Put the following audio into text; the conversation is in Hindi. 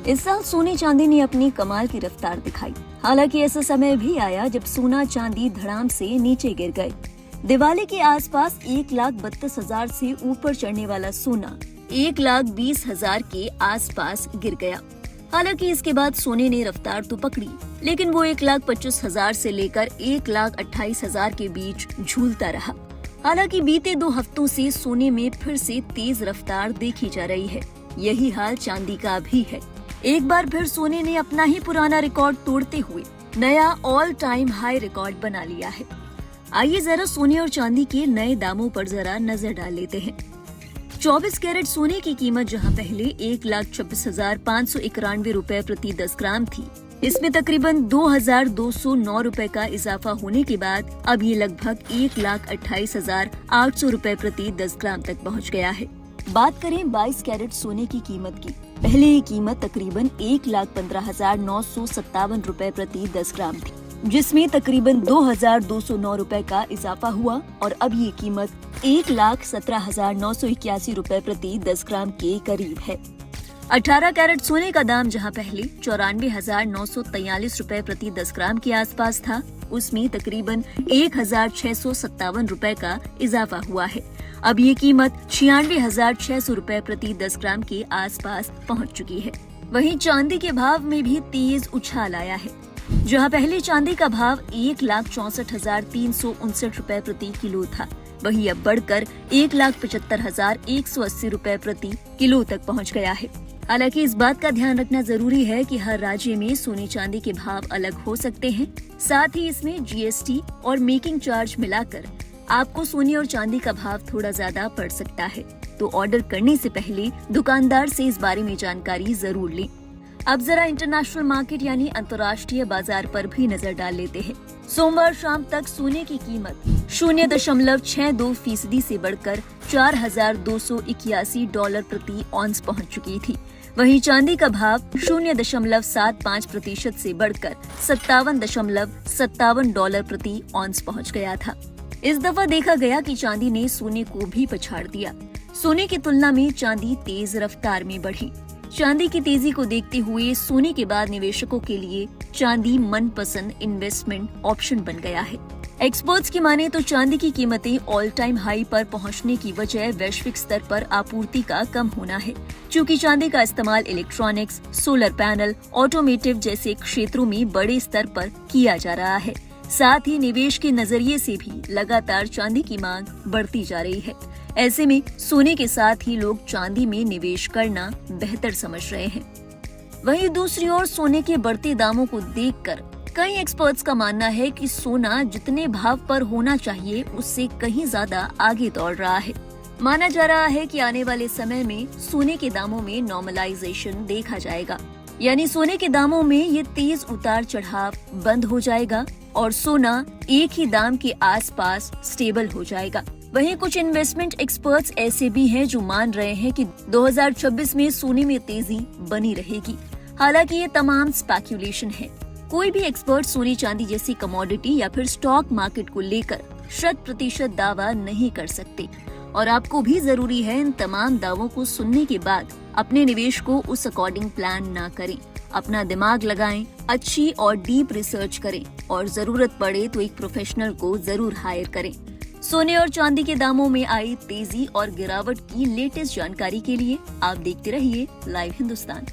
इस साल सोने चांदी ने अपनी कमाल की रफ्तार दिखाई। हालांकि ऐसा समय भी आया जब सोना चांदी धड़ाम से नीचे गिर गए। दिवाली के आसपास 1,32,000 से ऊपर चढ़ने वाला सोना 1,20,000 के आसपास गिर गया। हालांकि इसके बाद सोने ने रफ्तार तो पकड़ी, लेकिन वो 1,25,000 से लेकर 1,28,000 के बीच झूलता रहा। हालांकि बीते 2 हफ्तों से सोने में फिर से तेज रफ्तार देखी जा रही है। यही हाल चांदी का भी है। एक बार फिर सोने ने अपना ही पुराना रिकॉर्ड तोड़ते हुए नया ऑल टाइम हाई रिकॉर्ड बना लिया है। आइए जरा सोने और चांदी के नए दामों पर जरा नजर डाल लेते हैं। 24 कैरेट सोने की कीमत जहां पहले 1,26,591 रुपए प्रति 10 ग्राम थी, इसमें तकरीबन 2,209 रुपए का इजाफा होने के बाद अब ये लगभग 1,28,800 रुपए प्रति 10 ग्राम तक पहुंच गया है। बात करें 22 कैरेट सोने की कीमत की, पहले ये कीमत तकरीबन 1,15,957 रुपए प्रति 10 ग्राम थी, जिसमें तकरीबन 2,209 रुपए का इजाफा हुआ और अब ये कीमत 1,17,981 रुपए प्रति 10 ग्राम के करीब है। 18 कैरेट सोने का दाम जहां पहले 94,943 रुपए प्रति 10 ग्राम के आसपास था, उसमें तकरीबन 1,657 रुपए का इजाफा हुआ है। अब ये कीमत 96,600 रुपए प्रति 10 ग्राम के आसपास पहुंच चुकी है। वहीं चांदी के भाव में भी तेज उछाल आया है। जहां पहले चांदी का भाव 1,64,359 रुपए प्रति किलो था, वहीं अब बढ़कर 1,75,180 रुपए प्रति किलो तक पहुंच गया है। हालांकि इस बात का ध्यान रखना जरूरी है कि हर राज्य में सोने चांदी के भाव अलग हो सकते हैं। साथ ही इसमें जीएसटी और मेकिंग चार्ज मिलाकर आपको सोने और चांदी का भाव थोड़ा ज्यादा पड़ सकता है, तो ऑर्डर करने से पहले दुकानदार से इस बारे में जानकारी जरूर लें। अब जरा इंटरनेशनल मार्केट यानी अंतर्राष्ट्रीय बाजार पर भी नजर डाल लेते हैं। सोमवार शाम तक सोने की कीमत 0.62% से बढ़कर $4,281 प्रति ऑन्स पहुंच चुकी थी। वहीं चांदी का भाव 0.75% से बढ़कर $57.57 प्रति ऑन्स पहुंच गया था। इस दफा देखा गया कि चांदी ने सोने को भी पछाड़ दिया। सोने की तुलना में चांदी तेज रफ्तार में बढ़ी। चांदी की तेजी को देखते हुए सोने के बाद निवेशकों के लिए चांदी मनपसंद इन्वेस्टमेंट ऑप्शन बन गया है। एक्सपर्ट्स की माने तो चांदी की कीमतें ऑल टाइम हाई पर पहुंचने की वजह वैश्विक स्तर पर आपूर्ति का कम होना है, क्योंकि चांदी का इस्तेमाल इलेक्ट्रॉनिक्स, सोलर पैनल, ऑटोमेटिव जैसे क्षेत्रों में बड़े स्तर पर किया जा रहा है। साथ ही निवेश के नजरिए से भी लगातार चांदी की मांग बढ़ती जा रही है। ऐसे में सोने के साथ ही लोग चांदी में निवेश करना बेहतर समझ रहे हैं। वहीं दूसरी ओर सोने के बढ़ते दामों को देखकर कई एक्सपर्ट्स का मानना है कि सोना जितने भाव पर होना चाहिए उससे कहीं ज्यादा आगे दौड़ रहा है। माना जा रहा है कि आने वाले समय में सोने के दामों में नॉर्मलाइजेशन देखा जाएगा, यानी सोने के दामों में ये तेज उतार चढ़ाव बंद हो जाएगा और सोना एक ही दाम के आसपास स्टेबल हो जाएगा। वहीं कुछ इन्वेस्टमेंट एक्सपर्ट्स ऐसे भी हैं जो मान रहे हैं कि 2026 में सोने में तेजी बनी रहेगी। हालांकि ये तमाम स्पेक्युलेशन है। कोई भी एक्सपर्ट सोने चांदी जैसी कमोडिटी या फिर स्टॉक मार्केट को लेकर 100% दावा नहीं कर सकते और आपको भी जरूरी है इन तमाम दावों को सुनने के बाद अपने निवेश को उस अकॉर्डिंग प्लान ना करें। अपना दिमाग लगाएं, अच्छी और डीप रिसर्च करें और जरूरत पड़े तो एक प्रोफेशनल को जरूर हायर करें। सोने और चांदी के दामों में आई तेजी और गिरावट की लेटेस्ट जानकारी के लिए आप देखते रहिए लाइव हिंदुस्तान।